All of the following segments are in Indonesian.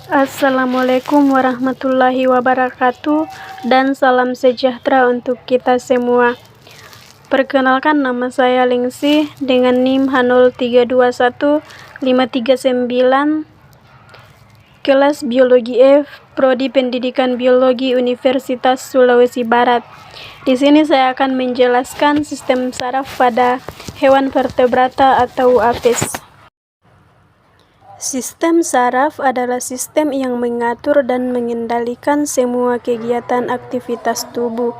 Assalamualaikum warahmatullahi wabarakatuh dan salam sejahtera untuk kita semua. Perkenalkan, nama saya Lingsi dengan NIM H0321539, kelas Biologi F, Prodi Pendidikan Biologi Universitas Sulawesi Barat. Di sini saya akan menjelaskan sistem saraf pada hewan vertebrata atau apes. Sistem saraf adalah sistem yang mengatur dan mengendalikan semua kegiatan aktivitas tubuh.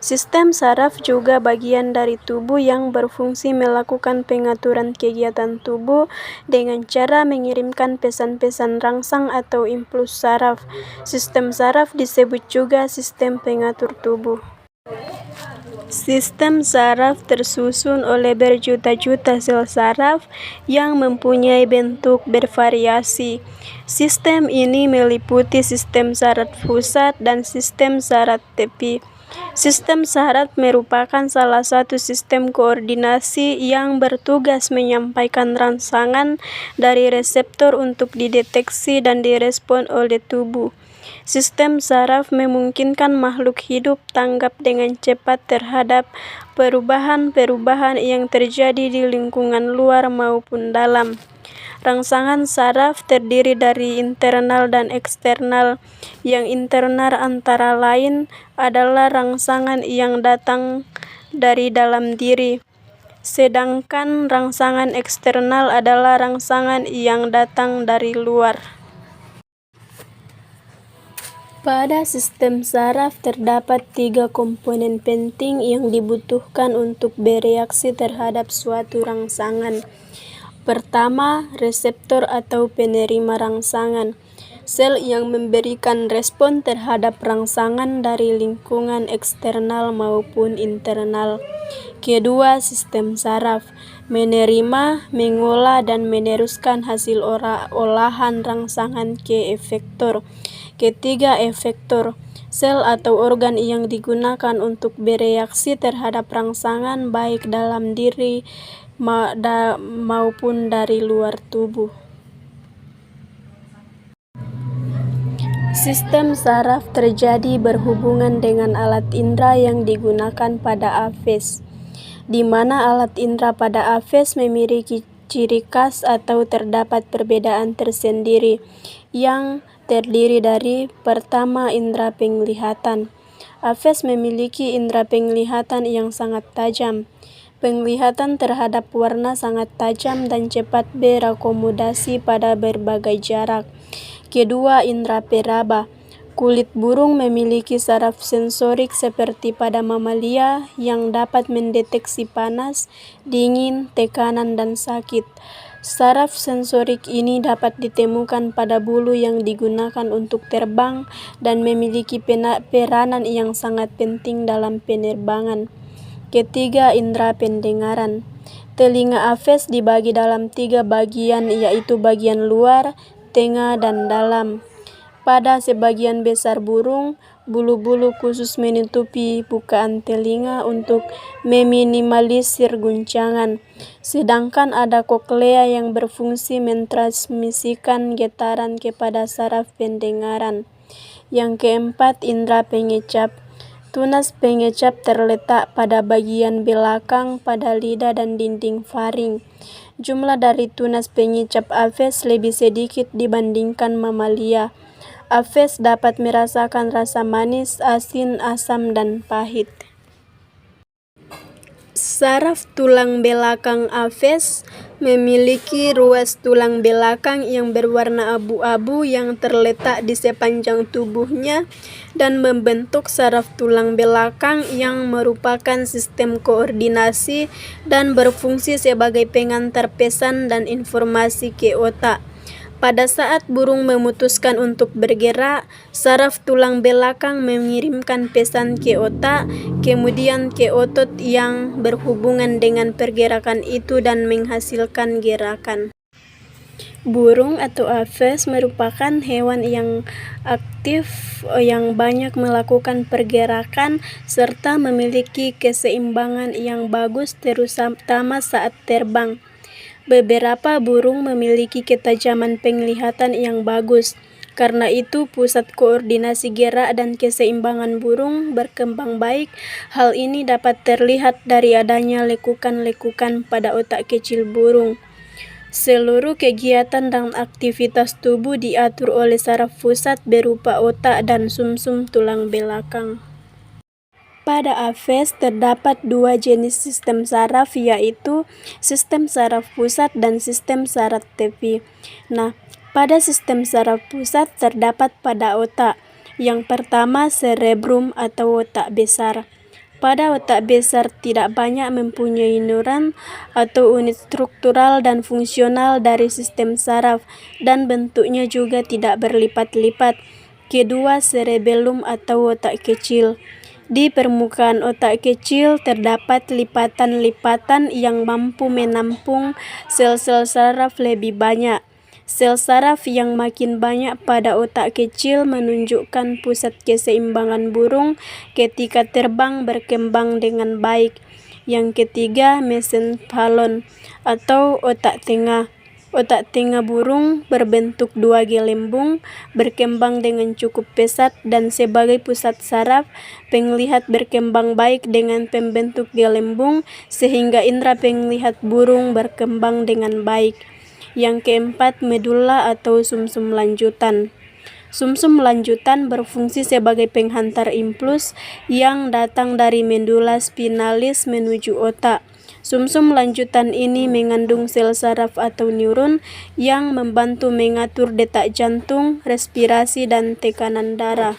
Sistem saraf juga bagian dari tubuh yang berfungsi melakukan pengaturan kegiatan tubuh dengan cara mengirimkan pesan-pesan rangsang atau impuls saraf. Sistem saraf disebut juga sistem pengatur tubuh. Sistem saraf tersusun oleh berjuta-juta sel saraf yang mempunyai bentuk bervariasi. Sistem ini meliputi sistem saraf pusat dan sistem saraf tepi. Sistem saraf merupakan salah satu sistem koordinasi yang bertugas menyampaikan rangsangan dari reseptor untuk dideteksi dan direspon oleh tubuh. Sistem saraf memungkinkan makhluk hidup tanggap dengan cepat terhadap perubahan-perubahan yang terjadi di lingkungan luar maupun dalam. Rangsangan saraf terdiri dari internal dan eksternal. Yang internal antara lain adalah rangsangan yang datang dari dalam diri, sedangkan rangsangan eksternal adalah rangsangan yang datang dari luar. Pada sistem saraf terdapat 3 komponen penting yang dibutuhkan untuk bereaksi terhadap suatu rangsangan. Pertama, reseptor atau penerima rangsangan, sel yang memberikan respon terhadap rangsangan dari lingkungan eksternal maupun internal. Kedua, sistem saraf, menerima, mengolah, dan meneruskan hasil olahan rangsangan ke efektor. Ketiga, efektor, sel atau organ yang digunakan untuk bereaksi terhadap rangsangan baik dalam diri maupun dari luar tubuh. Sistem saraf terjadi berhubungan dengan alat indera yang digunakan pada apes, di mana alat indera pada apes memiliki ciri khas atau terdapat perbedaan tersendiri yang terdiri dari: pertama, indera penglihatan. Apes memiliki indera penglihatan yang sangat tajam. Penglihatan terhadap warna sangat tajam dan cepat berakomodasi pada berbagai jarak. Kedua, indera peraba. Kulit burung memiliki saraf sensorik seperti pada mamalia yang dapat mendeteksi panas, dingin, tekanan, dan sakit. Saraf sensorik ini dapat ditemukan pada bulu yang digunakan untuk terbang dan memiliki peranan yang sangat penting dalam penerbangan. Ketiga, indera pendengaran. Telinga apes dibagi dalam 3 bagian, yaitu bagian luar, tengah, dan dalam. Pada sebagian besar burung, bulu-bulu khusus menutupi bukaan telinga untuk meminimalisir guncangan, sedangkan ada koklea yang berfungsi mentransmisikan getaran kepada saraf pendengaran. Yang keempat, indera pengecap. Tunas pengecap terletak pada bagian belakang pada lidah dan dinding faring. Jumlah dari tunas pengecap apes lebih sedikit dibandingkan mamalia. Apes dapat merasakan rasa manis, asin, asam, dan pahit. Saraf tulang belakang apes memiliki ruas tulang belakang yang berwarna abu-abu yang terletak di sepanjang tubuhnya dan membentuk saraf tulang belakang yang merupakan sistem koordinasi dan berfungsi sebagai pengantar pesan dan informasi ke otak. Pada saat burung memutuskan untuk bergerak, saraf tulang belakang mengirimkan pesan ke otak, kemudian ke otot yang berhubungan dengan pergerakan itu dan menghasilkan gerakan. Burung atau apes merupakan hewan yang aktif, yang banyak melakukan pergerakan, serta memiliki keseimbangan yang bagus terutama saat terbang. Beberapa burung memiliki ketajaman penglihatan yang bagus. Karena itu, pusat koordinasi gerak dan keseimbangan burung berkembang baik. Hal ini dapat terlihat dari adanya lekukan-lekukan pada otak kecil burung. Seluruh kegiatan dan aktivitas tubuh diatur oleh saraf pusat berupa otak dan sumsum tulang belakang. Pada Aves terdapat dua jenis sistem saraf, yaitu sistem saraf pusat dan sistem saraf tepi. Nah, pada sistem saraf pusat terdapat pada otak. Yang pertama, cerebrum atau otak besar. Pada otak besar tidak banyak mempunyai neuron atau unit struktural dan fungsional dari sistem saraf, dan bentuknya juga tidak berlipat-lipat. Kedua, cerebellum atau otak kecil. Di permukaan otak kecil terdapat lipatan-lipatan yang mampu menampung sel-sel saraf lebih banyak. Sel saraf yang makin banyak pada otak kecil menunjukkan pusat keseimbangan burung ketika terbang berkembang dengan baik. Yang ketiga, mesencephalon atau otak tengah. Otak tengah burung berbentuk dua gelembung, berkembang dengan cukup pesat, dan sebagai pusat saraf, penglihat berkembang baik dengan pembentuk gelembung, sehingga indera penglihat burung berkembang dengan baik. Yang keempat, medula atau sumsum lanjutan. Sumsum lanjutan berfungsi sebagai penghantar impuls yang datang dari medula spinalis menuju otak. Sumsum lanjutan ini mengandung sel saraf atau neuron yang membantu mengatur detak jantung, respirasi, dan tekanan darah.